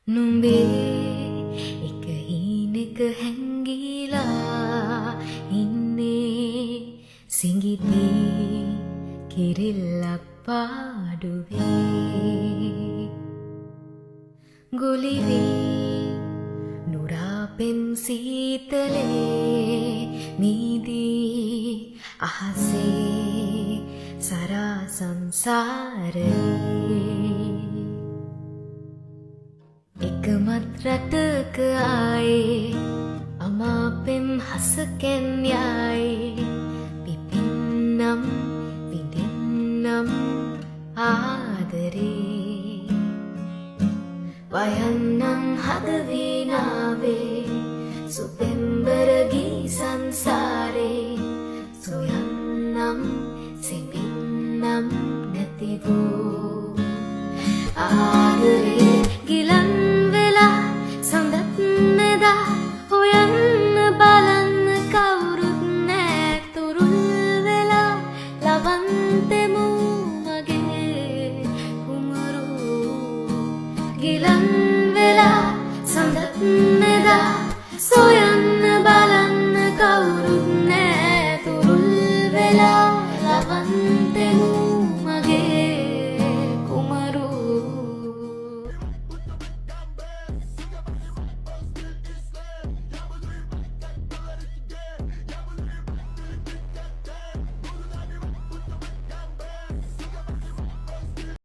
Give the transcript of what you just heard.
නුඹේ එක හීනෙක හැංගිලා ඉන්නේ සිඟිති කිරිල්ලක් පාඩුවේ ගුලිවී නුරාපෙම් සීතලේ නීදී අහසේ සරා සංසාරේ එකමත් රටක ආයේ අමාපෙම් හසකෙන් යායේ පිපින්නම් විඳින්නම් ආදරේ වයන්නම් හදවීනාවේ සුපෙම්බරගී සංසාරේ සොයන්නම් සිඹින්නම් නැතිවූ ආදරේ